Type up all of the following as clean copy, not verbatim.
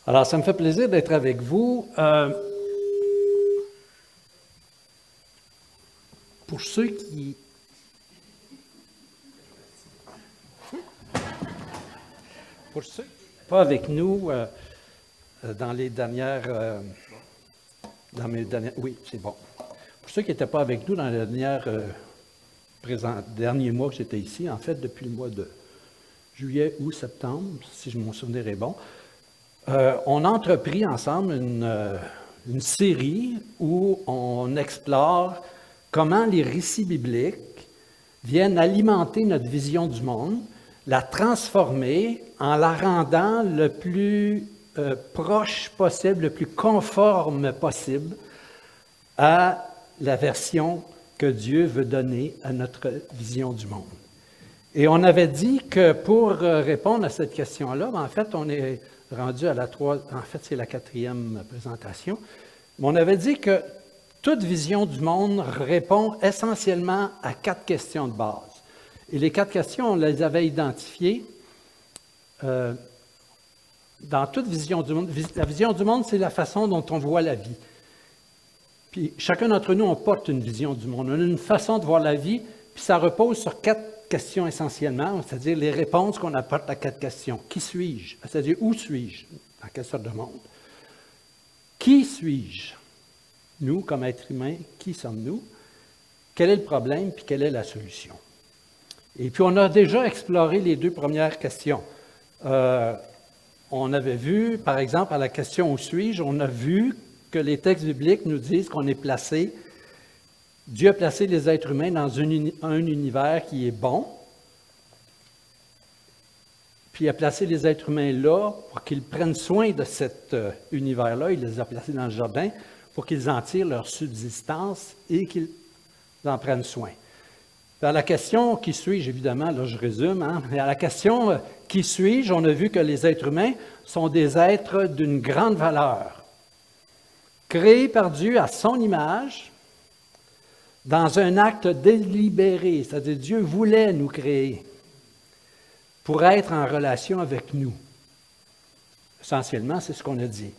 Alors, ça me fait plaisir d'être avec vous. Pour ceux qui... Pour ceux qui ne sont pas avec nous dans les dernières... Oui, c'est bon. Pour ceux qui n'étaient pas avec nous dans les derniers mois que j'étais ici, en fait, depuis le mois de juillet ou septembre, si mon souvenir est bon, on a entrepris ensemble une série où on explore comment les récits bibliques viennent alimenter notre vision du monde, la transformer en la rendant le plus proche possible, le plus conforme possible à la version que Dieu veut donner à notre vision du monde. Et on avait dit que pour répondre à cette question-là, en fait, on est rendu à la troisième, en fait, c'est la quatrième présentation, mais on avait dit que toute vision du monde répond essentiellement à 4 questions de base. Et les 4 questions, on les avait identifiées dans toute vision du monde. La vision du monde, c'est la façon dont on voit la vie. Puis chacun d'entre nous, on porte une vision du monde. On a une façon de voir la vie, puis ça repose sur 4 questions essentiellement, c'est-à-dire les réponses qu'on apporte à 4 questions. Qui suis-je? C'est-à-dire où suis-je? Dans quelle sorte de monde? Qui suis-je? Nous, comme êtres humains, qui sommes-nous? Quel est le problème, puis quelle est la solution? Et puis, on a déjà exploré les 2 premières questions. On avait vu, par exemple, à la question « Où suis-je », on a vu que les textes bibliques nous disent qu'on est placé, Dieu a placé les êtres humains dans un univers qui est bon, puis il a placé les êtres humains là pour qu'ils prennent soin de cet univers-là. Il les a placés dans le jardin pour qu'ils en tirent leur subsistance et qu'ils en prennent soin. Puis à la question « Qui suis-je » évidemment, là je résume, mais à la question « Qui suis-je » on a vu que les êtres humains sont des êtres d'une grande valeur, créés par Dieu à son image, dans un acte délibéré, c'est-à-dire Dieu voulait nous créer pour être en relation avec nous. Essentiellement, c'est ce qu'on a dit.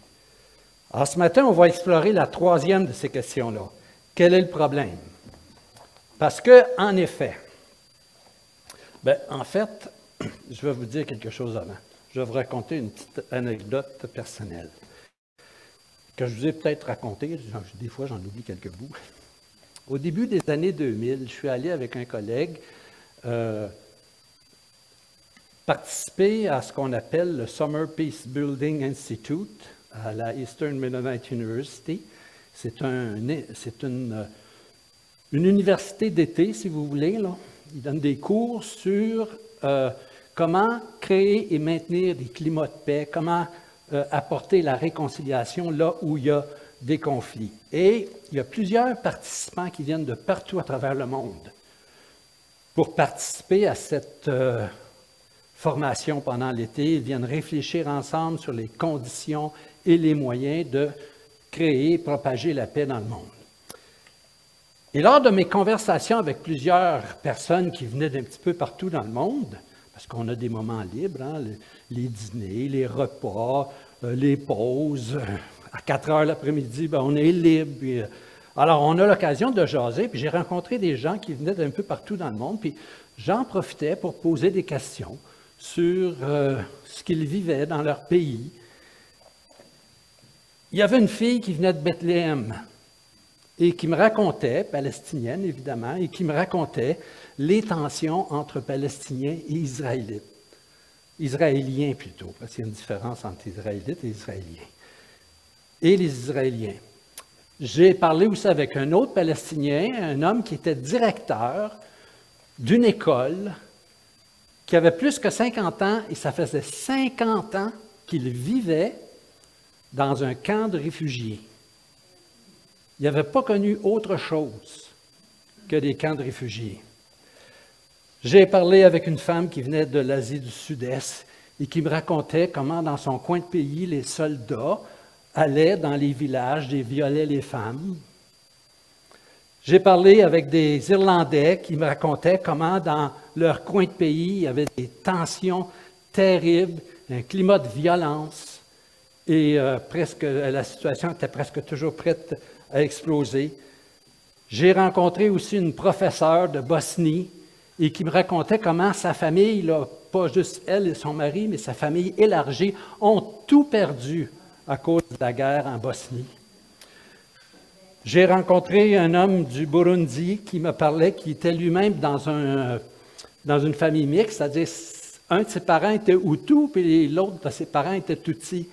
Alors ce matin, on va explorer la 3e de ces questions-là. Quel est le problème? Parce que, en effet, je vais vous dire quelque chose avant. Je vais vous raconter une petite anecdote personnelle que je vous ai peut-être racontée. Des fois, j'en oublie quelques bouts. Au début des années 2000, je suis allé avec un collègue participer à ce qu'on appelle le Summer Peace Building Institute à la Eastern Mennonite University. C'est une université d'été, si vous voulez. Là. Ils donnent des cours sur comment créer et maintenir des climats de paix, comment apporter la réconciliation là où il y a des conflits. Et il y a plusieurs participants qui viennent de partout à travers le monde pour participer à cette formation pendant l'été. Ils viennent réfléchir ensemble sur les conditions et les moyens de créer et propager la paix dans le monde. Et lors de mes conversations avec plusieurs personnes qui venaient d'un petit peu partout dans le monde, parce qu'on a des moments libres, les dîners, les repas, les pauses, à 4 heures l'après-midi, on est libre. Alors, on a l'occasion de jaser, puis j'ai rencontré des gens qui venaient d'un peu partout dans le monde, puis j'en profitais pour poser des questions sur ce qu'ils vivaient dans leur pays. Il y avait une fille qui venait de Bethléem et qui me racontait, palestinienne évidemment, et qui me racontait les tensions entre Palestiniens et Israélites. Israéliens plutôt, parce qu'il y a une différence entre Israélites et Israéliens. Et les Israéliens. J'ai parlé aussi avec un autre Palestinien, un homme qui était directeur d'une école qui avait plus que 50 ans, et ça faisait 50 ans qu'il vivait dans un camp de réfugiés. Il n'avait pas connu autre chose que des camps de réfugiés. J'ai parlé avec une femme qui venait de l'Asie du Sud-Est et qui me racontait comment dans son coin de pays, les soldats allaient dans les villages et violaient les femmes. J'ai parlé avec des Irlandais qui me racontaient comment dans leur coin de pays, il y avait des tensions terribles, un climat de violence. et la situation était presque toujours prête à exploser. J'ai rencontré aussi une professeure de Bosnie et qui me racontait comment sa famille, là, pas juste elle et son mari, mais sa famille élargie, ont tout perdu à cause de la guerre en Bosnie. J'ai rencontré un homme du Burundi qui me parlait, qui était lui-même dans une famille mixte, c'est-à-dire un de ses parents était Hutu, puis l'autre de ses parents était Tutsi.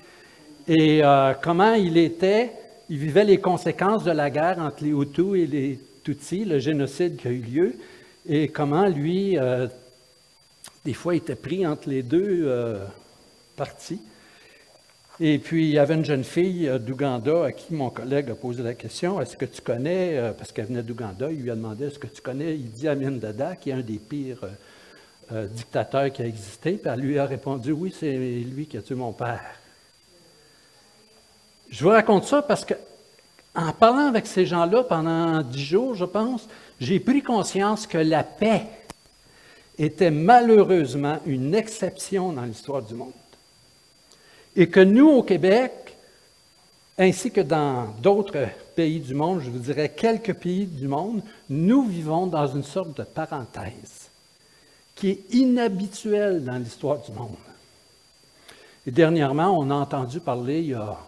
Et comment il vivait les conséquences de la guerre entre les Hutus et les Tutsis, le génocide qui a eu lieu, et comment lui, des fois, il était pris entre les deux parties. Et puis, il y avait une jeune fille d'Ouganda à qui mon collègue a posé la question, « Est-ce que tu connais, parce qu'elle venait d'Ouganda, il lui a demandé, « Est-ce que tu connais Idi Amin Dada, qui est un des pires dictateurs qui a existé? » Puis elle lui a répondu, « Oui, c'est lui qui a tué mon père. » Je vous raconte ça parce que, en parlant avec ces gens-là pendant 10 jours, je pense, j'ai pris conscience que la paix était malheureusement une exception dans l'histoire du monde. Et que nous, au Québec, ainsi que dans d'autres pays du monde, je vous dirais quelques pays du monde, nous vivons dans une sorte de parenthèse qui est inhabituelle dans l'histoire du monde. Et dernièrement, on a entendu parler, il y a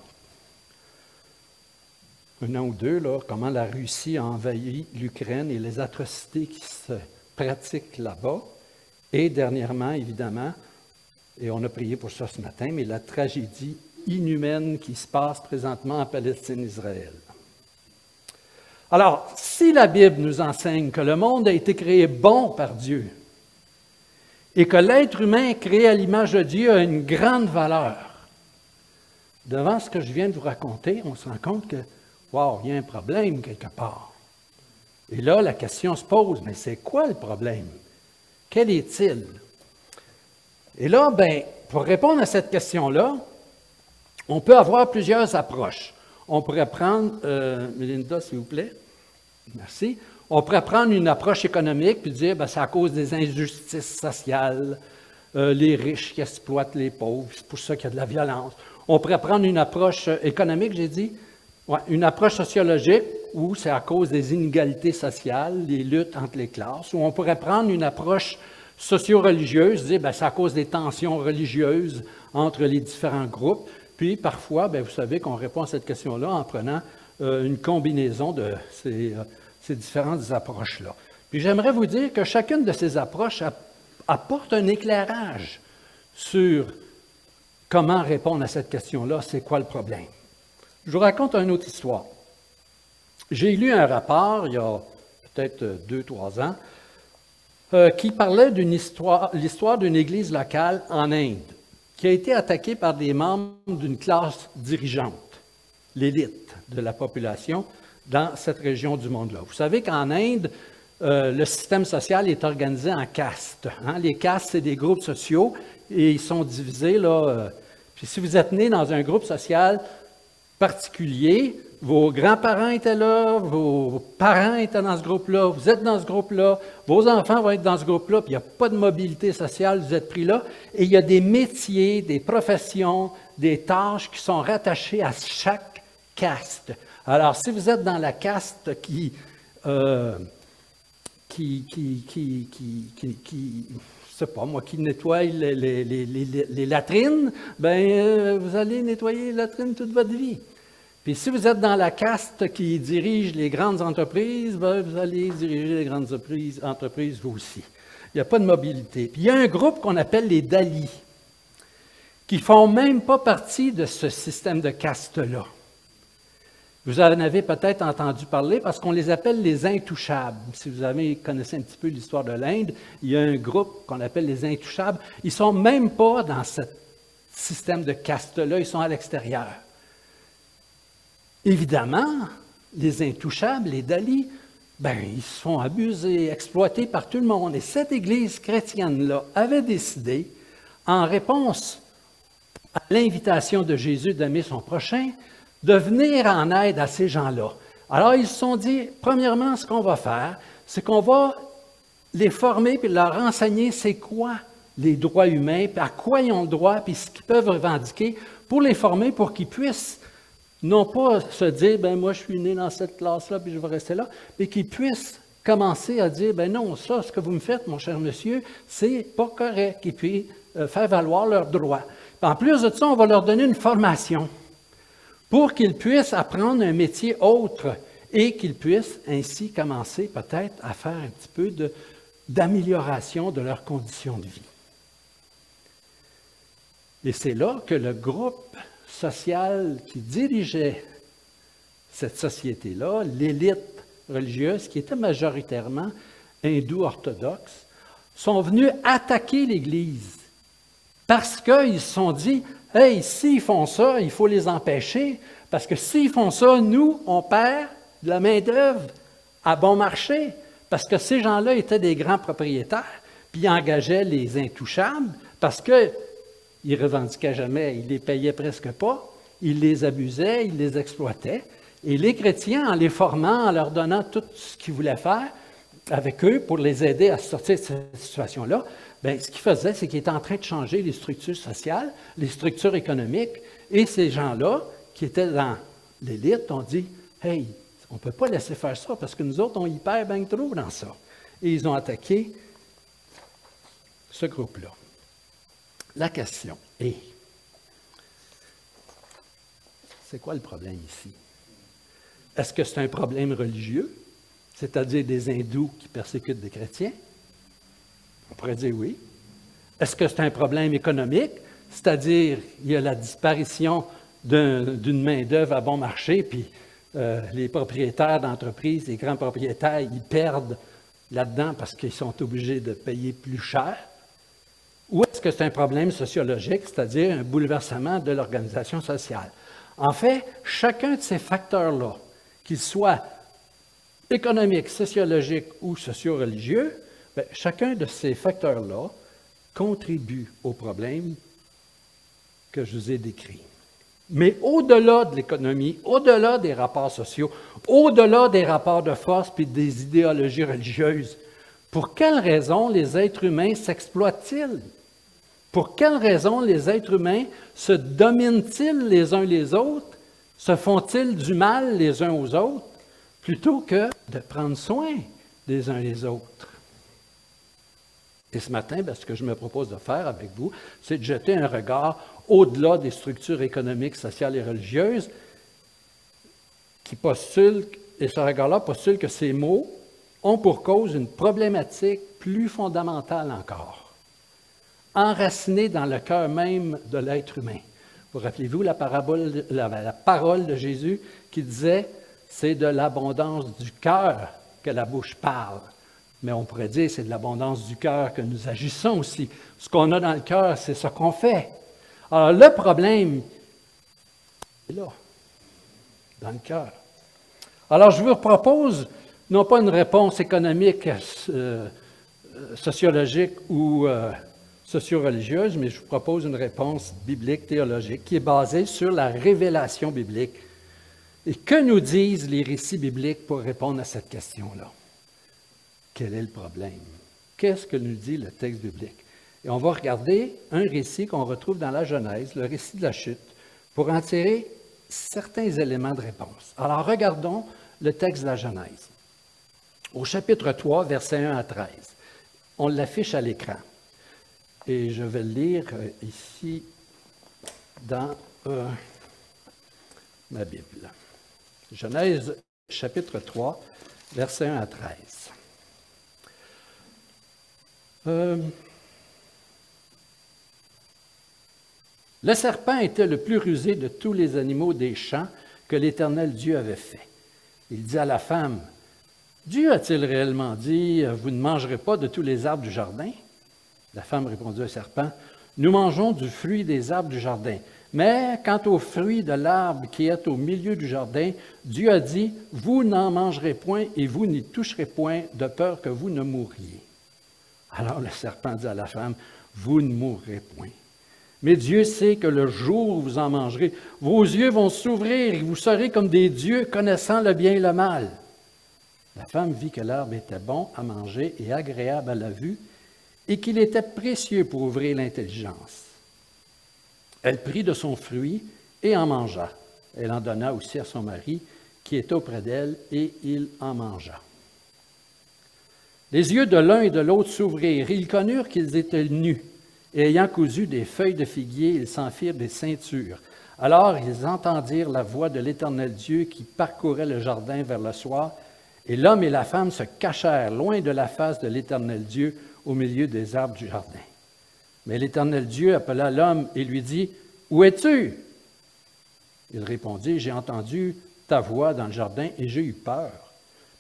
un an ou deux, là, comment la Russie a envahi l'Ukraine et les atrocités qui se pratiquent là-bas. Et dernièrement, évidemment, et on a prié pour ça ce matin, mais la tragédie inhumaine qui se passe présentement en Palestine-Israël. Alors, si la Bible nous enseigne que le monde a été créé bon par Dieu et que l'être humain créé à l'image de Dieu a une grande valeur, devant ce que je viens de vous raconter, on se rend compte que, wow, il y a un problème quelque part. Et là, la question se pose, mais c'est quoi le problème? Quel est-il? Et là, bien, pour répondre à cette question-là, on peut avoir plusieurs approches. On pourrait prendre, Melinda, s'il vous plaît, merci. On pourrait prendre une approche économique puis dire, bien, c'est à cause des injustices sociales, les riches qui exploitent les pauvres, c'est pour ça qu'il y a de la violence. On pourrait prendre une approche économique, j'ai dit, ouais, une approche sociologique, où c'est à cause des inégalités sociales, des luttes entre les classes, ou on pourrait prendre une approche socio-religieuse, dire bien, c'est à cause des tensions religieuses entre les différents groupes. Puis parfois, bien, vous savez qu'on répond à cette question-là en prenant une combinaison de ces différentes approches-là. Puis j'aimerais vous dire que chacune de ces approches apporte un éclairage sur comment répondre à cette question-là, c'est quoi le problème. Je vous raconte une autre histoire. J'ai lu un rapport, il y a peut-être 2-3 ans, qui parlait l'histoire d'une église locale en Inde, qui a été attaquée par des membres d'une classe dirigeante, l'élite de la population dans cette région du monde-là. Vous savez qu'en Inde, le système social est organisé en castes. Hein? Les castes, c'est des groupes sociaux et ils sont divisés là. Puis si vous êtes né dans un groupe social particulier, vos grands-parents étaient là, vos parents étaient dans ce groupe-là, vous êtes dans ce groupe-là, vos enfants vont être dans ce groupe-là, puis il n'y a pas de mobilité sociale, vous êtes pris là. Et il y a des métiers, des professions, des tâches qui sont rattachées à chaque caste. Alors, si vous êtes dans la caste qui je sais pas moi, qui nettoie les latrines, ben vous allez nettoyer les latrines toute votre vie. Puis si vous êtes dans la caste qui dirige les grandes entreprises, ben, vous allez diriger les grandes entreprises vous aussi. Il n'y a pas de mobilité. Puis il y a un groupe qu'on appelle les Dalis, qui ne font même pas partie de ce système de caste-là. Vous en avez peut-être entendu parler parce qu'on les appelle les intouchables. Si vous connaissez un petit peu l'histoire de l'Inde, il y a un groupe qu'on appelle les intouchables. Ils ne sont même pas dans ce système de caste-là, ils sont à l'extérieur. Évidemment, les intouchables, les Dalis, ben, ils se font abuser, exploiter par tout le monde. Et cette Église chrétienne-là avait décidé, en réponse à l'invitation de Jésus d'aimer son prochain, de venir en aide à ces gens-là. Alors, ils se sont dit, premièrement, ce qu'on va faire, c'est qu'on va les former puis leur enseigner c'est quoi les droits humains, puis à quoi ils ont le droit, puis ce qu'ils peuvent revendiquer pour les former, pour qu'ils puissent non pas se dire, ben moi je suis né dans cette classe-là, puis je vais rester là, mais qu'ils puissent commencer à dire, ben non, ça, ce que vous me faites, mon cher monsieur, c'est pas correct, et puis faire valoir leurs droits. En plus de ça, on va leur donner une formation pour qu'ils puissent apprendre un métier autre et qu'ils puissent ainsi commencer peut-être à faire un petit peu d'amélioration de leurs conditions de vie. Et c'est là que le groupe social qui dirigeait cette société-là, l'élite religieuse, qui était majoritairement hindou-orthodoxe, sont venus attaquer l'Église parce qu'ils se sont dit, « Hey, s'ils font ça, il faut les empêcher, parce que s'ils font ça, nous, on perd de la main-d'œuvre à bon marché, parce que ces gens-là étaient des grands propriétaires, puis ils engageaient les intouchables, parce qu'ils ne revendiquaient jamais, ils les payaient presque pas, ils les abusaient, ils les exploitaient. Et les chrétiens, en les formant, en leur donnant tout ce qu'ils voulaient faire avec eux pour les aider à sortir de cette situation-là, bien, ce qu'ils faisaient, c'est qu'ils étaient en train de changer les structures sociales, les structures économiques, et ces gens-là, qui étaient dans l'élite, ont dit « Hey, on ne peut pas laisser faire ça, parce que nous autres, on y perd bien trop dans ça. » Et ils ont attaqué ce groupe-là. La question est, c'est quoi le problème ici? Est-ce que c'est un problème religieux, c'est-à-dire des hindous qui persécutent des chrétiens? On pourrait dire oui. Est-ce que c'est un problème économique, c'est-à-dire il y a la disparition d'une main-d'œuvre à bon marché, puis les propriétaires d'entreprises, les grands propriétaires, ils perdent là-dedans parce qu'ils sont obligés de payer plus cher? Ou est-ce que c'est un problème sociologique, c'est-à-dire un bouleversement de l'organisation sociale? En fait, chacun de ces facteurs-là, qu'ils soient économiques, sociologiques ou socio-religieux, bien, chacun de ces facteurs-là contribue au problème que je vous ai décrit. Mais au-delà de l'économie, au-delà des rapports sociaux, au-delà des rapports de force puis des idéologies religieuses, pour quelles raisons les êtres humains s'exploitent-ils? Pour quelles raisons les êtres humains se dominent-ils les uns les autres? Se font-ils du mal les uns aux autres, plutôt que de prendre soin des uns des autres? Et ce matin, bien, ce que je me propose de faire avec vous, c'est de jeter un regard au-delà des structures économiques, sociales et religieuses qui postulent, et ce regard-là postule que ces mots ont pour cause une problématique plus fondamentale encore, enracinée dans le cœur même de l'être humain. Vous rappelez-vous la parole de Jésus qui disait « c'est de l'abondance du cœur que la bouche parle ». Mais on pourrait dire c'est de l'abondance du cœur que nous agissons aussi. Ce qu'on a dans le cœur, c'est ce qu'on fait. Alors le problème est là, dans le cœur. Alors je vous propose non pas une réponse économique, sociologique ou socio-religieuse, mais je vous propose une réponse biblique, théologique, qui est basée sur la révélation biblique. Et que nous disent les récits bibliques pour répondre à cette question-là? Quel est le problème? Qu'est-ce que nous dit le texte biblique? Et on va regarder un récit qu'on retrouve dans la Genèse, le récit de la chute, pour en tirer certains éléments de réponse. Alors regardons le texte de la Genèse. Au chapitre 3, versets 1 à 13. On l'affiche à l'écran. Et je vais le lire ici dans ma Bible. Genèse, chapitre 3, versets 1 à 13. Le serpent était le plus rusé de tous les animaux des champs que l'Éternel Dieu avait fait. Il dit à la femme, « Dieu a-t-il réellement dit, vous ne mangerez pas de tous les arbres du jardin? » La femme répondit au serpent, « Nous mangeons du fruit des arbres du jardin. Mais quant au fruit de l'arbre qui est au milieu du jardin, Dieu a dit, vous n'en mangerez point et vous n'y toucherez point, de peur que vous ne mouriez. » Alors le serpent dit à la femme, « Vous ne mourrez point. Mais Dieu sait que le jour où vous en mangerez, vos yeux vont s'ouvrir et vous serez comme des dieux connaissant le bien et le mal. » La femme vit que l'arbre était bon à manger et agréable à la vue, et qu'il était précieux pour ouvrir l'intelligence. Elle prit de son fruit et en mangea. Elle en donna aussi à son mari, qui était auprès d'elle, et il en mangea. Les yeux de l'un et de l'autre s'ouvrirent. Ils connurent qu'ils étaient nus. Et ayant cousu des feuilles de figuier, ils s'en firent des ceintures. Alors ils entendirent la voix de l'Éternel Dieu qui parcourait le jardin vers le soir, et l'homme et la femme se cachèrent loin de la face de l'Éternel Dieu au milieu des arbres du jardin. Mais l'Éternel Dieu appela l'homme et lui dit, « Où es-tu? » Il répondit, « J'ai entendu ta voix dans le jardin et j'ai eu peur,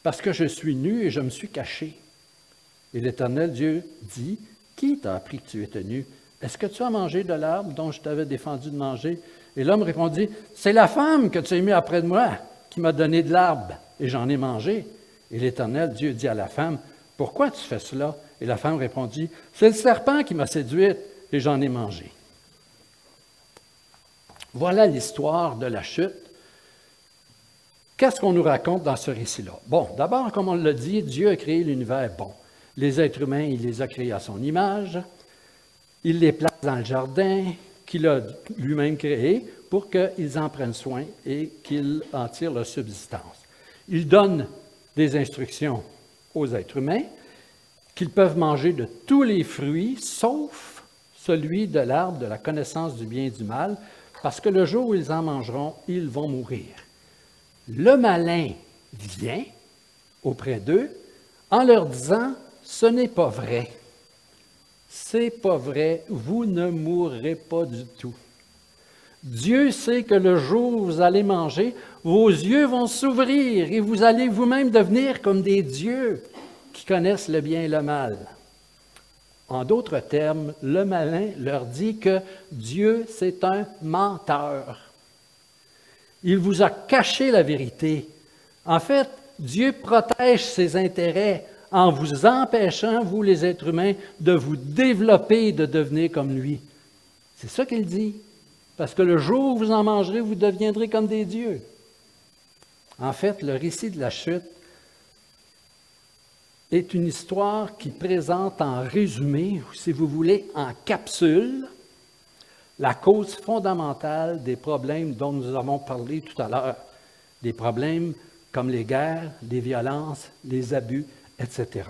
parce que je suis nu et je me suis caché. » Et l'Éternel Dieu dit, « Qui t'a appris que tu étais nu? Est-ce que tu as mangé de l'arbre dont je t'avais défendu de manger? » Et l'homme répondit, « C'est la femme que tu as mis après de moi, qui m'a donné de l'arbre, et j'en ai mangé. » Et l'Éternel Dieu dit à la femme, « Pourquoi tu fais cela? » Et la femme répondit, « C'est le serpent qui m'a séduite, et j'en ai mangé. » Voilà l'histoire de la chute. Qu'est-ce qu'on nous raconte dans ce récit-là? Bon, d'abord, comme on l'a dit, Dieu a créé l'univers bon. Les êtres humains, il les a créés à son image. Il les place dans le jardin qu'il a lui-même créé pour qu'ils en prennent soin et qu'ils en tirent leur subsistance. Il donne des instructions aux êtres humains qu'ils peuvent manger de tous les fruits, sauf celui de l'arbre de la connaissance du bien et du mal, parce que le jour où ils en mangeront, ils vont mourir. Le malin vient auprès d'eux en leur disant, « Ce n'est pas vrai. C'est pas vrai. Vous ne mourrez pas du tout. Dieu sait que le jour où vous allez manger, vos yeux vont s'ouvrir et vous allez vous-même devenir comme des dieux qui connaissent le bien et le mal. » En d'autres termes, le malin leur dit que Dieu, c'est un menteur. Il vous a caché la vérité. En fait, Dieu protège ses intérêts en vous empêchant, vous les êtres humains, de vous développer et de devenir comme lui. C'est ça qu'il dit. Parce que le jour où vous en mangerez, vous deviendrez comme des dieux. En fait, le récit de la chute est une histoire qui présente en résumé, ou si vous voulez, en capsule, la cause fondamentale des problèmes dont nous avons parlé tout à l'heure. Des problèmes comme les guerres, les violences, les abus, etc.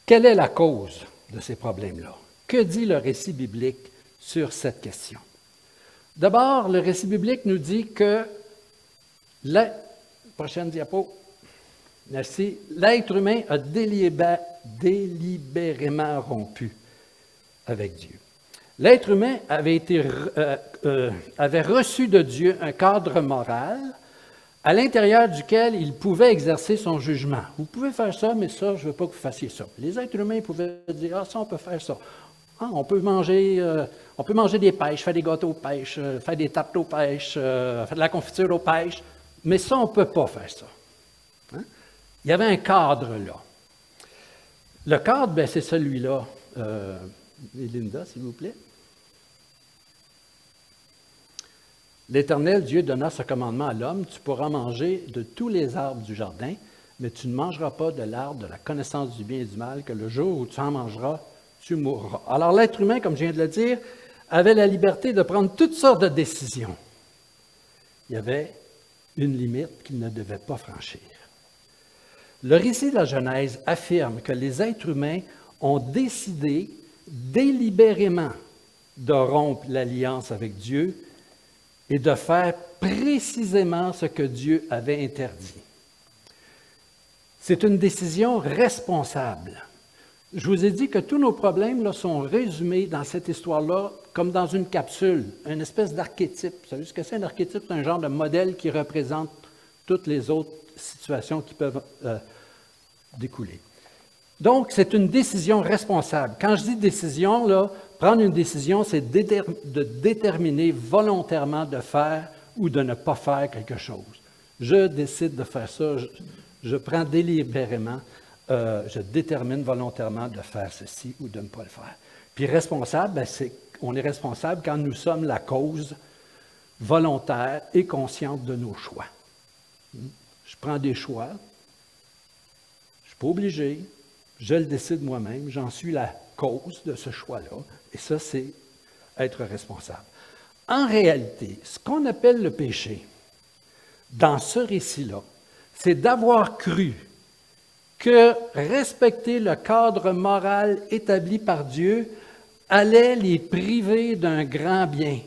Quelle est la cause de ces problèmes-là? Que dit le récit biblique sur cette question? D'abord, le récit biblique nous dit que, prochaine diapo, merci, l'être humain a délibérément rompu avec Dieu. L'être humain avait reçu de Dieu un cadre moral à l'intérieur duquel il pouvait exercer son jugement. Vous pouvez faire ça, mais ça, je ne veux pas que vous fassiez ça. Les êtres humains pouvaient dire, ah, ça, on peut faire ça. Ah, on peut manger des pêches, faire des gâteaux aux pêches, faire des tartes aux pêches, faire de la confiture aux pêches, mais ça, on ne peut pas faire ça. Hein? Il y avait un cadre là. Le cadre, ben, c'est celui-là. Linda, s'il vous plaît. L'Éternel Dieu donna ce commandement à l'homme, tu pourras manger de tous les arbres du jardin, mais tu ne mangeras pas de l'arbre de la connaissance du bien et du mal, que le jour où tu en mangeras, tu mourras. Alors l'être humain, comme je viens de le dire, avait la liberté de prendre toutes sortes de décisions. Il y avait une limite qu'il ne devait pas franchir. Le récit de la Genèse affirme que les êtres humains ont décidé délibérément de rompre l'alliance avec Dieu et de faire précisément ce que Dieu avait interdit. C'est une décision responsable. Je vous ai dit que tous nos problèmes là, sont résumés dans cette histoire-là comme dans une capsule, une espèce d'archétype. Vous savez ce que c'est un archétype? C'est un genre de modèle qui représente toutes les autres situations qui peuvent découler. Donc, c'est une décision responsable. Quand je dis décision, là, prendre une décision, c'est de déterminer volontairement de faire ou de ne pas faire quelque chose. Je décide de faire ça, je prends délibérément, je détermine volontairement de faire ceci ou de ne pas le faire. Puis responsable, ben, on est responsable quand nous sommes la cause volontaire et consciente de nos choix. Je prends des choix, je ne suis pas obligé, je le décide moi-même, j'en suis la cause de ce choix-là. Et ça, c'est être responsable. En réalité, ce qu'on appelle le péché, dans ce récit-là, c'est d'avoir cru que respecter le cadre moral établi par Dieu allait les priver d'un grand bien,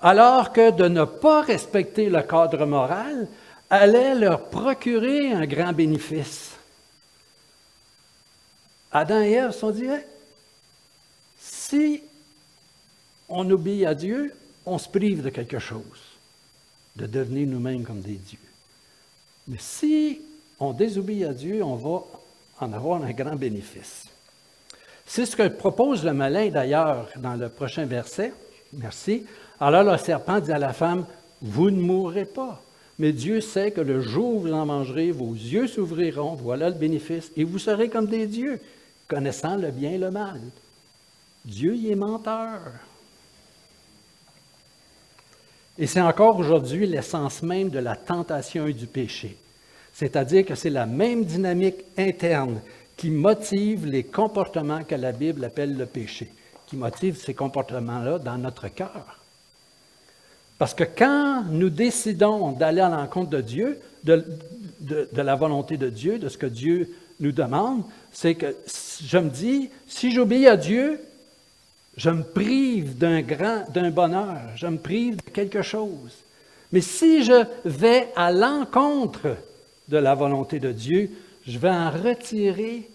alors que de ne pas respecter le cadre moral allait leur procurer un grand bénéfice. Adam et Ève se sont dit, si on obéit à Dieu, on se prive de quelque chose, de devenir nous-mêmes comme des dieux. Mais si on désobéit à Dieu, on va en avoir un grand bénéfice. C'est ce que propose le malin d'ailleurs dans le prochain verset. Merci. Alors le serpent dit à la femme, « Vous ne mourrez pas. Mais Dieu sait que le jour où vous en mangerez, vos yeux s'ouvriront, voilà le bénéfice, et vous serez comme des dieux, connaissant le bien et le mal. » Dieu y est menteur. Et c'est encore aujourd'hui l'essence même de la tentation et du péché. C'est-à-dire que c'est la même dynamique interne qui motive les comportements que la Bible appelle le péché, qui motive ces comportements-là dans notre cœur. Parce que quand nous décidons d'aller à l'encontre de Dieu, de la volonté de Dieu, de ce que Dieu nous demande, c'est que je me dis, si j'obéis à Dieu, je me prive d'un bonheur, je me prive de quelque chose. Mais si je vais à l'encontre de la volonté de Dieu, je vais en retirer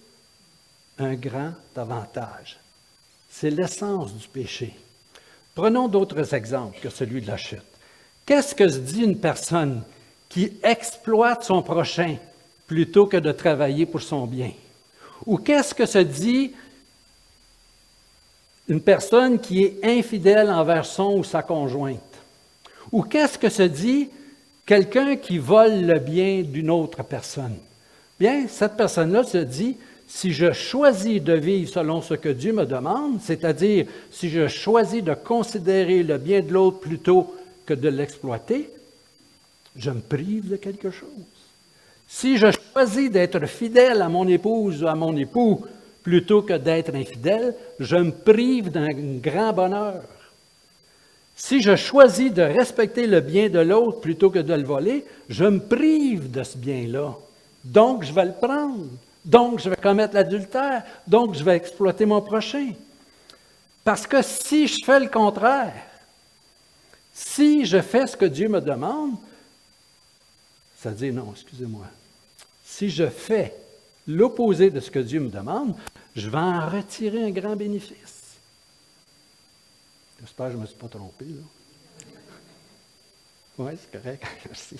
un grand avantage. C'est l'essence du péché. Prenons d'autres exemples que celui de la chute. Qu'est-ce que se dit une personne qui exploite son prochain plutôt que de travailler pour son bien? Ou qu'est-ce que se dit une personne qui est infidèle envers son ou sa conjointe? Ou qu'est-ce que se dit quelqu'un qui vole le bien d'une autre personne? Bien, cette personne-là se dit, si je choisis de vivre selon ce que Dieu me demande, c'est-à-dire si je choisis de considérer le bien de l'autre plutôt que de l'exploiter, je me prive de quelque chose. Si je choisis d'être fidèle à mon épouse ou à mon époux plutôt que d'être infidèle, je me prive d'un grand bonheur. Si je choisis de respecter le bien de l'autre plutôt que de le voler, je me prive de ce bien-là. Donc, je vais le prendre. Donc, je vais commettre l'adultère. Donc, je vais exploiter mon prochain. Parce que si je fais le contraire, si je fais ce que Dieu me demande, c'est-à-dire, non, excusez-moi, si je fais l'opposé de ce que Dieu me demande, je vais en retirer un grand bénéfice. J'espère que je ne me suis pas trompé, là. Oui, c'est correct. Merci.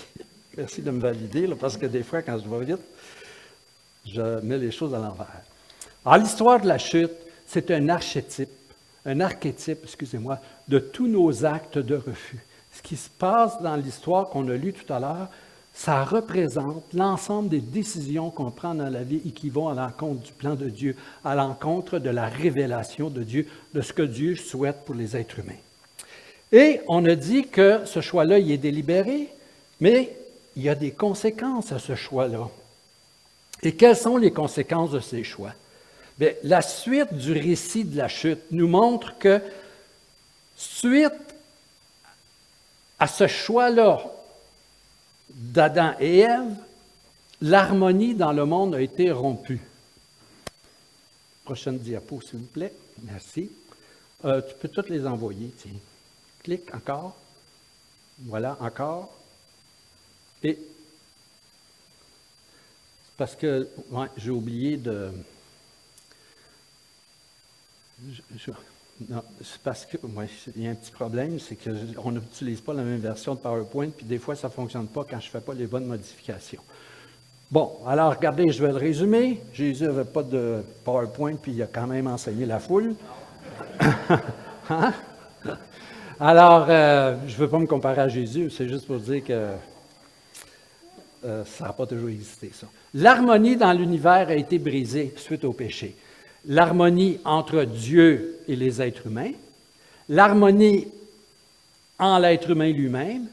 Merci de me valider, là, parce que des fois, quand je vais vite, je mets les choses à l'envers. Alors, l'histoire de la chute, c'est un archétype, excusez-moi, de tous nos actes de refus. Ce qui se passe dans l'histoire qu'on a lue tout à l'heure, ça représente l'ensemble des décisions qu'on prend dans la vie et qui vont à l'encontre du plan de Dieu, à l'encontre de la révélation de Dieu, de ce que Dieu souhaite pour les êtres humains. Et on a dit que ce choix-là, il est délibéré, mais il y a des conséquences à ce choix-là. Et quelles sont les conséquences de ces choix? Bien, la suite du récit de la chute nous montre que, suite à ce choix-là d'Adam et Ève, l'harmonie dans le monde a été rompue. Prochaine diapo, s'il vous plaît. Merci. Tu peux toutes les envoyer, tiens. Clique encore. Voilà, encore. Et parce que, ouais, j'ai oublié de... Non, c'est parce que, ouais, il y a un petit problème, c'est qu'on n'utilise pas la même version de PowerPoint, puis des fois, ça ne fonctionne pas quand je ne fais pas les bonnes modifications. Bon, alors, regardez, je vais le résumer. Jésus n'avait pas de PowerPoint, puis il a quand même enseigné la foule. Hein? Alors, je ne veux pas me comparer à Jésus, c'est juste pour dire que ça n'a pas toujours existé, ça. L'harmonie dans l'univers a été brisée suite au péché. L'harmonie entre Dieu et les êtres humains, l'harmonie en l'être humain lui-même,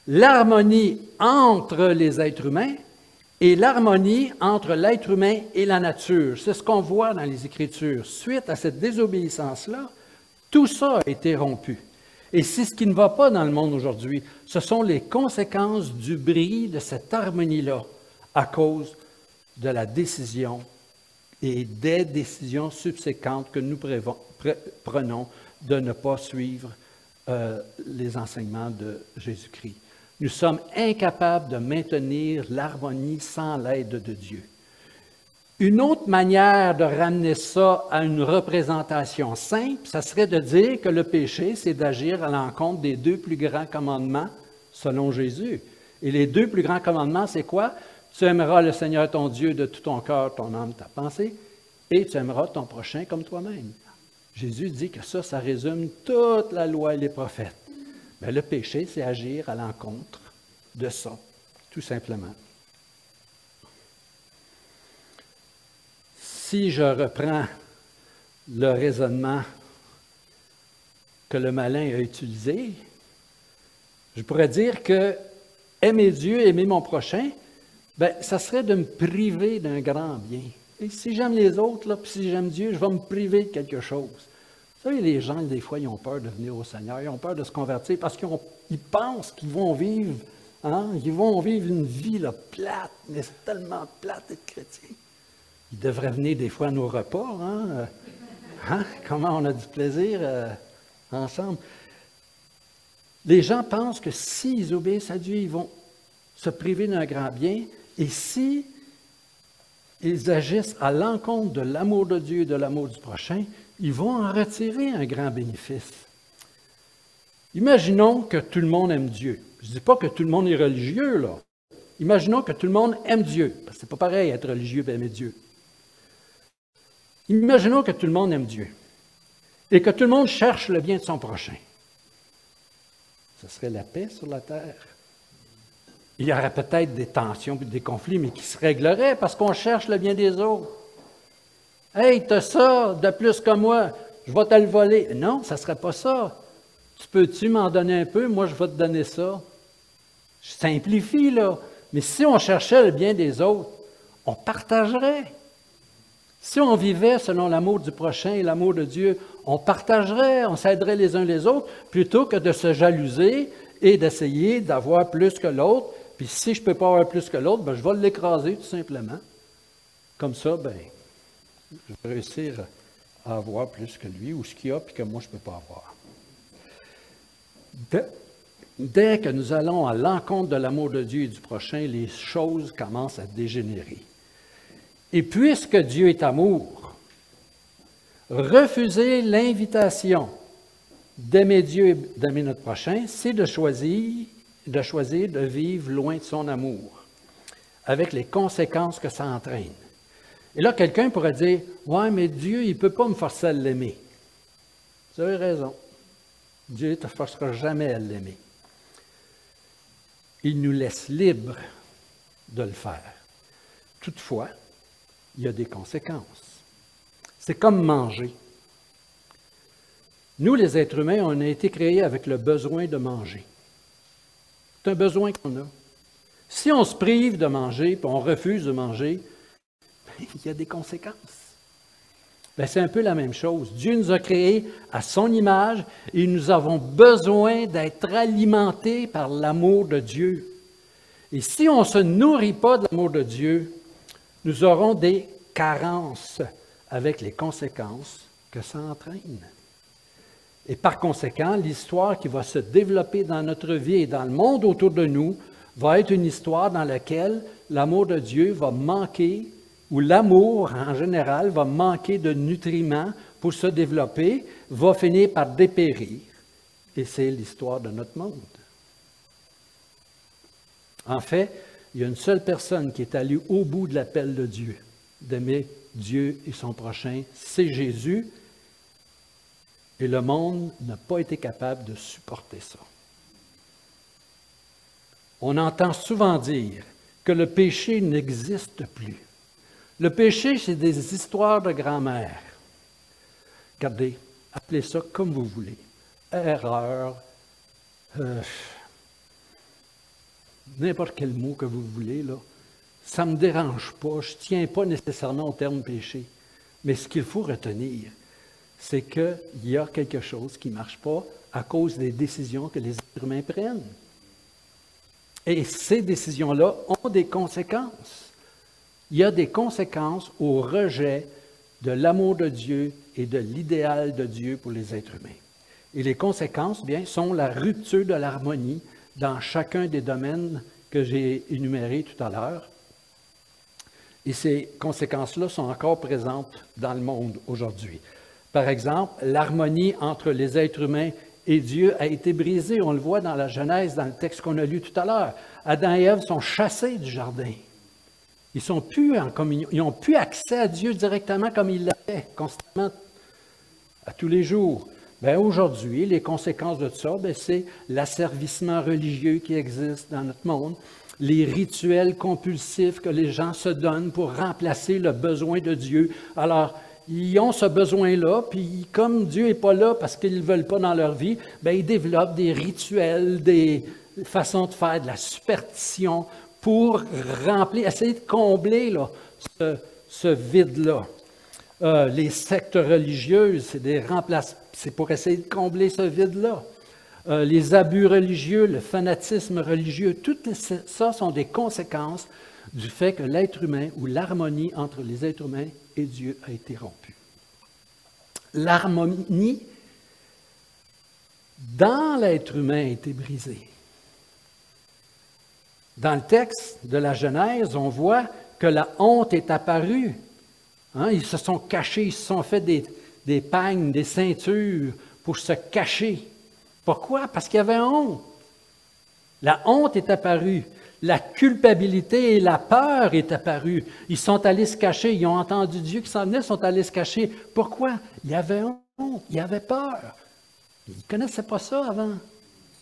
l'harmonie entre les êtres humains et l'harmonie entre l'être humain et la nature. C'est ce qu'on voit dans les Écritures. Suite à cette désobéissance-là, Tout ça a été rompu. Et c'est ce qui ne va pas dans le monde aujourd'hui. Ce sont les conséquences du bris de cette harmonie-là à cause de la décision et des décisions subséquentes que nous prenons de ne pas suivre les enseignements de Jésus-Christ. Nous sommes incapables de maintenir l'harmonie sans l'aide de Dieu. Une autre manière de ramener ça à une représentation simple, ça serait de dire que le péché, c'est d'agir à l'encontre des deux plus grands commandements selon Jésus. Et les deux plus grands commandements, c'est quoi? Tu aimeras le Seigneur ton Dieu de tout ton cœur, ton âme, ta pensée, et tu aimeras ton prochain comme toi-même. Jésus dit que ça résume toute la loi et les prophètes. Mais le péché, c'est agir à l'encontre de ça, tout simplement. Si je reprends le raisonnement que le malin a utilisé, je pourrais dire que aimer Dieu, aimer mon prochain, ça serait de me priver d'un grand bien. Et si j'aime les autres, puis si j'aime Dieu, je vais me priver de quelque chose. Vous savez, les gens, des fois, ils ont peur de venir au Seigneur, ils ont peur de se convertir parce qu'ils pensent qu'ils vont vivre, ils vont vivre une vie là, plate, mais c'est tellement plate d'être chrétien. Ils devraient venir des fois à nos repas. Comment on a du plaisir ensemble. Les gens pensent que s'ils obéissent à Dieu, ils vont se priver d'un grand bien. Et si ils agissent à l'encontre de l'amour de Dieu et de l'amour du prochain, ils vont en retirer un grand bénéfice. Imaginons que tout le monde aime Dieu. Je ne dis pas que tout le monde est religieux, là. Imaginons que tout le monde aime Dieu. Parce que ce n'est pas pareil être religieux et aimer Dieu. Imaginons que tout le monde aime Dieu et que tout le monde cherche le bien de son prochain. Ce serait la paix sur la terre. Il y aurait peut-être des tensions et des conflits, mais qui se régleraient parce qu'on cherche le bien des autres. « Hey, tu as ça de plus que moi, je vais te le voler. » Non, ça ne serait pas ça. « Tu peux-tu m'en donner un peu? Moi, je vais te donner ça. » Je simplifie, là. Mais si on cherchait le bien des autres, on partagerait. Si on vivait selon l'amour du prochain et l'amour de Dieu, on partagerait, on s'aiderait les uns les autres, plutôt que de se jalouser et d'essayer d'avoir plus que l'autre. Puis si je ne peux pas avoir plus que l'autre, je vais l'écraser tout simplement. Comme ça, je vais réussir à avoir plus que lui ou ce qu'il a, puis que moi, je ne peux pas avoir. Dès que nous allons à l'encontre de l'amour de Dieu et du prochain, les choses commencent à dégénérer. Et puisque Dieu est amour, refuser l'invitation d'aimer Dieu et d'aimer notre prochain, c'est de choisir de vivre loin de son amour, avec les conséquences que ça entraîne. Et là, quelqu'un pourrait dire, « Ouais, mais Dieu, il ne peut pas me forcer à l'aimer. » Vous avez raison. Dieu ne te forcera jamais à l'aimer. Il nous laisse libres de le faire. Toutefois, il y a des conséquences. C'est comme manger. Nous, les êtres humains, on a été créés avec le besoin de manger. C'est un besoin qu'on a. Si on se prive de manger, puis on refuse de manger, il y a des conséquences. C'est un peu la même chose. Dieu nous a créés à son image et nous avons besoin d'être alimentés par l'amour de Dieu. Et si on ne se nourrit pas de l'amour de Dieu, nous aurons des carences avec les conséquences que ça entraîne. Et par conséquent, l'histoire qui va se développer dans notre vie et dans le monde autour de nous va être une histoire dans laquelle l'amour de Dieu va manquer, ou l'amour en général va manquer de nutriments pour se développer, va finir par dépérir. Et c'est l'histoire de notre monde. En fait, il y a une seule personne qui est allée au bout de l'appel de Dieu, d'aimer Dieu et son prochain, c'est Jésus. Et le monde n'a pas été capable de supporter ça. On entend souvent dire que le péché n'existe plus. Le péché, c'est des histoires de grand-mère. Regardez, appelez ça comme vous voulez. Erreur, n'importe quel mot que vous voulez, là. Ça ne me dérange pas, je ne tiens pas nécessairement au terme péché. Mais ce qu'il faut retenir, c'est qu'il y a quelque chose qui ne marche pas à cause des décisions que les êtres humains prennent. Et ces décisions-là ont des conséquences. Il y a des conséquences au rejet de l'amour de Dieu et de l'idéal de Dieu pour les êtres humains. Et les conséquences, bien, sont la rupture de l'harmonie dans chacun des domaines que j'ai énumérés tout à l'heure. Et ces conséquences-là sont encore présentes dans le monde aujourd'hui. Par exemple, l'harmonie entre les êtres humains et Dieu a été brisée. On le voit dans la Genèse, dans le texte qu'on a lu tout à l'heure. Adam et Ève sont chassés du jardin. Ils ne sont plus en communion. Ils n'ont plus accès à Dieu directement comme ils l'avaient, constamment, à tous les jours. Bien, aujourd'hui, les conséquences de ça, bien, c'est l'asservissement religieux qui existe dans notre monde, les rituels compulsifs que les gens se donnent pour remplacer le besoin de Dieu. Alors, ils ont ce besoin-là, puis comme Dieu n'est pas là parce qu'ils ne le veulent pas dans leur vie, bien, ils développent des rituels, des façons de faire, de la superstition pour remplir, essayer de combler là, ce vide-là. Les sectes religieuses, c'est pour essayer de combler ce vide-là. Les abus religieux, le fanatisme religieux, tout ça sont des conséquences du fait que l'être humain ou l'harmonie entre les êtres humains et Dieu a été rompue. L'harmonie dans l'être humain a été brisée. Dans le texte de la Genèse, on voit que la honte est apparue. Hein, ils se sont cachés, ils se sont fait des pagnes, des ceintures pour se cacher. Pourquoi? Parce qu'il y avait honte. La honte est apparue. La culpabilité et la peur est apparue. Ils sont allés se cacher. Ils ont entendu Dieu qui s'en venait, ils sont allés se cacher. Pourquoi? Il y avait honte, il y avait peur. Ils ne connaissaient pas ça avant.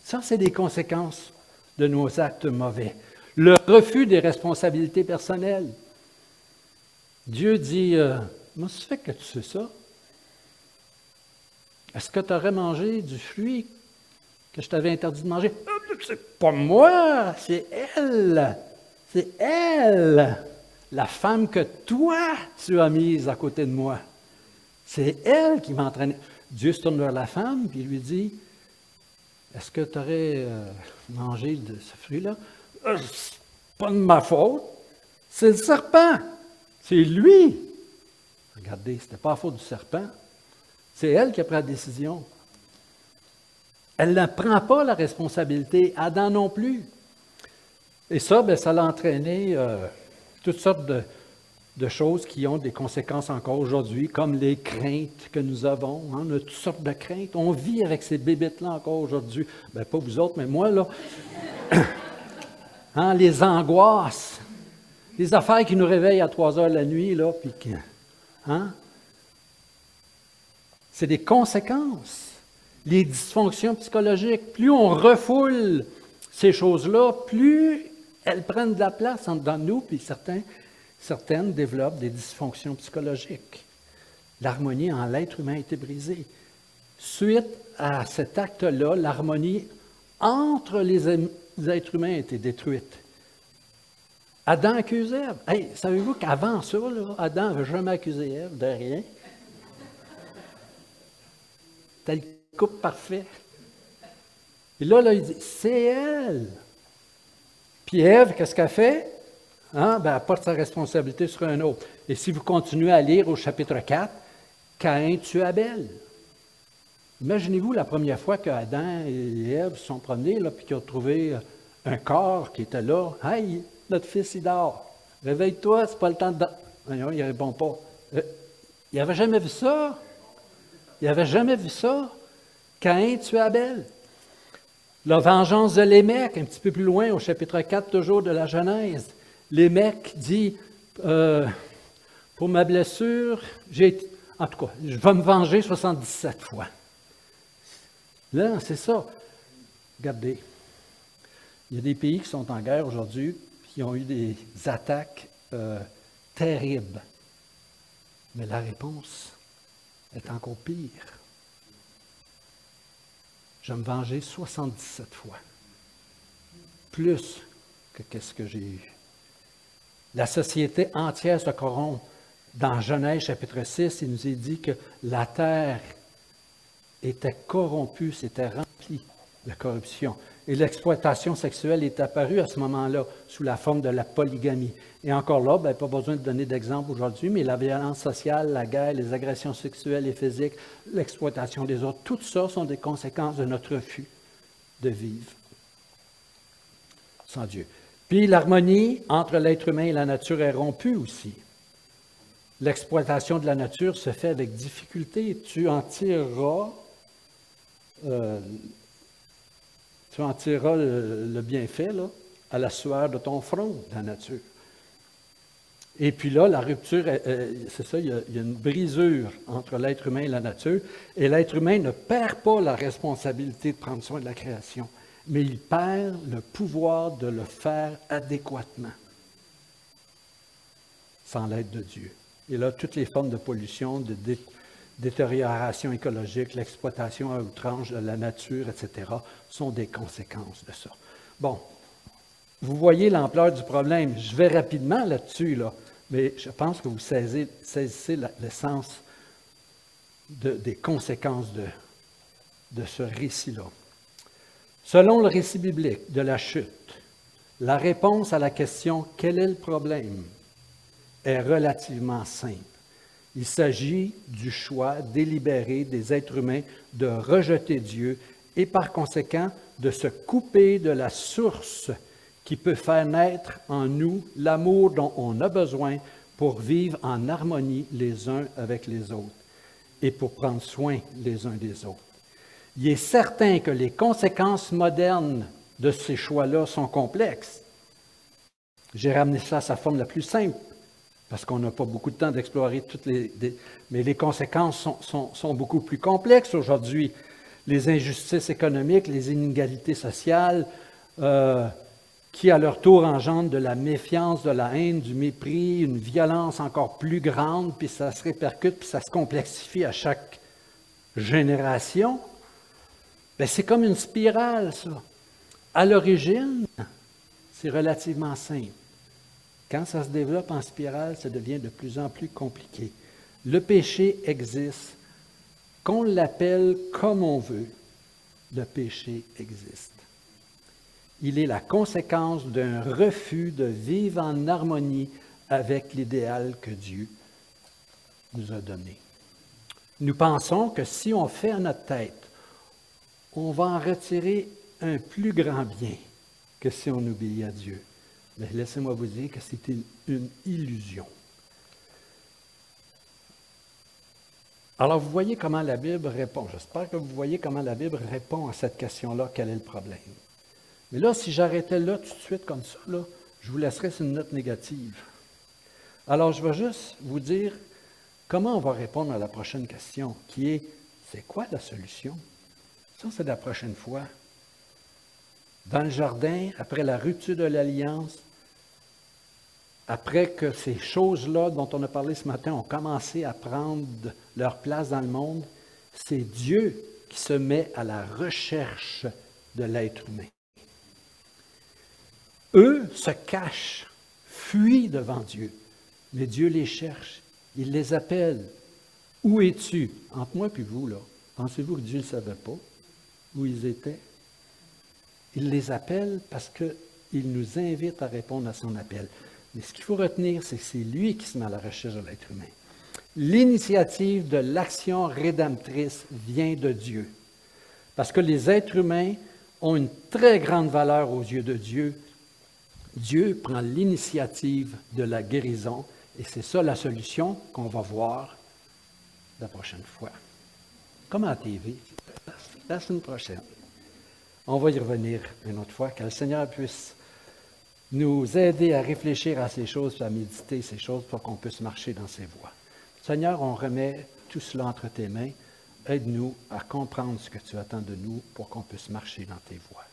Ça, c'est des conséquences de nos actes mauvais. Le refus des responsabilités personnelles. Dieu dit, comment ça fait que tu sais ça? Est-ce que tu aurais mangé du fruit que je t'avais interdit de manger? C'est pas moi, c'est elle. C'est elle, la femme que toi, tu as mise à côté de moi. C'est elle qui m'entraînait. Dieu se tourne vers la femme et lui dit, est-ce que tu aurais mangé de ce fruit-là? C'est pas de ma faute, c'est le serpent. C'est lui. Regardez, ce n'était pas la faute du serpent. C'est elle qui a pris la décision. Elle ne prend pas la responsabilité, Adam non plus. Et ça, bien, ça l'a entraîné toutes sortes de choses qui ont des conséquences encore aujourd'hui, comme les craintes que nous avons. Hein, on a toutes sortes de craintes. On vit avec ces bébites-là encore aujourd'hui. Bien, pas vous autres, mais moi, là. Hein, les angoisses, les affaires qui nous réveillent à 3 heures la nuit, là, puis hein? C'est des conséquences. Les dysfonctions psychologiques, plus on refoule ces choses-là, plus elles prennent de la place dans nous, puis certaines développent des dysfonctions psychologiques. L'harmonie en l'être humain a été brisée. Suite à cet acte-là, l'harmonie entre les êtres humains a été détruite. Adam accuse Ève. Hey, savez-vous qu'avant ça, là, Adam n'avait jamais accusé Ève de rien? C'était le couple parfait. Et là, il dit, c'est elle. Puis Ève, qu'est-ce qu'elle fait? Hein? Ben, elle porte sa responsabilité sur un autre. Et si vous continuez à lire au chapitre 4, Caïn tue Abel. Imaginez-vous la première fois que Adam et Ève se sont promenés, là, puis qu'ils ont trouvé un corps qui était là. « Hey, notre fils, il dort. Réveille-toi, c'est pas le temps de... » Non, il ne répond pas. Il n'avait jamais vu ça. Il n'avait jamais vu ça. Caïn tue Abel. La vengeance de Lémec, un petit peu plus loin, au chapitre 4, toujours de la Genèse. Lémec dit, pour ma blessure, en tout cas, je vais me venger 77 fois. Là, c'est ça. Regardez, il y a des pays qui sont en guerre aujourd'hui, qui ont eu des attaques terribles. Mais la réponse est encore pire. Je vais me venger 77 fois. Plus que qu'est-ce que j'ai eu. La société entière se corrompt Dans Genèse chapitre 6, il nous est dit que la terre était corrompue, s'était remplie de corruption. Et l'exploitation sexuelle est apparue à ce moment-là sous la forme de la polygamie. Et encore là, pas besoin de donner d'exemple aujourd'hui, mais la violence sociale, la guerre, les agressions sexuelles et physiques, l'exploitation des autres, tout ça sont des conséquences de notre refus de vivre sans Dieu. Puis l'harmonie entre l'être humain et la nature est rompue aussi. L'exploitation de la nature se fait avec difficulté. Tu en tireras le bienfait là, à la sueur de ton front, la nature. Et puis là, la rupture, c'est ça, il y a une brisure entre l'être humain et la nature. Et l'être humain ne perd pas la responsabilité de prendre soin de la création, mais il perd le pouvoir de le faire adéquatement, sans l'aide de Dieu. Et là, toutes les formes de pollution, de détérioration écologique, l'exploitation à outrance de la nature, etc., sont des conséquences de ça. Bon, vous voyez l'ampleur du problème. Je vais rapidement là-dessus, là, mais je pense que vous saisissez l'essence des conséquences de ce récit-là. Selon le récit biblique de la chute, la réponse à la question « Quel est le problème ?» est relativement simple. Il s'agit du choix délibéré des êtres humains de rejeter Dieu et par conséquent de se couper de la source qui peut faire naître en nous l'amour dont on a besoin pour vivre en harmonie les uns avec les autres et pour prendre soin les uns des autres. Il est certain que les conséquences modernes de ces choix-là sont complexes. J'ai ramené ça à sa forme la plus simple, parce qu'on n'a pas beaucoup de temps d'explorer toutes mais les conséquences sont beaucoup plus complexes aujourd'hui. Les injustices économiques, les inégalités sociales, qui à leur tour engendrent de la méfiance, de la haine, du mépris, une violence encore plus grande, puis ça se répercute, puis ça se complexifie à chaque génération. Bien, c'est comme une spirale, ça. À l'origine, c'est relativement simple. Quand ça se développe en spirale, ça devient de plus en plus compliqué. Le péché existe. Qu'on l'appelle comme on veut, le péché existe. Il est la conséquence d'un refus de vivre en harmonie avec l'idéal que Dieu nous a donné. Nous pensons que si on fait à notre tête, on va en retirer un plus grand bien que si on obéit à Dieu. Mais laissez-moi vous dire que c'est une illusion. Alors, vous voyez comment la Bible répond. J'espère que vous voyez comment la Bible répond à cette question-là, quel est le problème. Mais là, si j'arrêtais là tout de suite comme ça, là, je vous laisserais sur une note négative. Alors, je vais juste vous dire comment on va répondre à la prochaine question, qui est, c'est quoi la solution? Ça, c'est la prochaine fois. Dans le jardin, après la rupture de l'alliance, après que ces choses-là dont on a parlé ce matin ont commencé à prendre leur place dans le monde, c'est Dieu qui se met à la recherche de l'être humain. Eux se cachent, fuient devant Dieu, mais Dieu les cherche, il les appelle. Où es-tu? Entre moi et vous, là, pensez-vous que Dieu ne savait pas où ils étaient? Il les appelle parce qu'il nous invite à répondre à son appel. Mais ce qu'il faut retenir, c'est que c'est lui qui se met à la recherche de l'être humain. L'initiative de l'action rédemptrice vient de Dieu. Parce que les êtres humains ont une très grande valeur aux yeux de Dieu. Dieu prend l'initiative de la guérison et c'est ça la solution qu'on va voir la prochaine fois. Comme à la TV, la semaine prochaine. On va y revenir une autre fois, que le Seigneur puisse nous aider à réfléchir à ces choses, à méditer ces choses pour qu'on puisse marcher dans ses voies. Seigneur, on remet tout cela entre tes mains. Aide-nous à comprendre ce que tu attends de nous pour qu'on puisse marcher dans tes voies.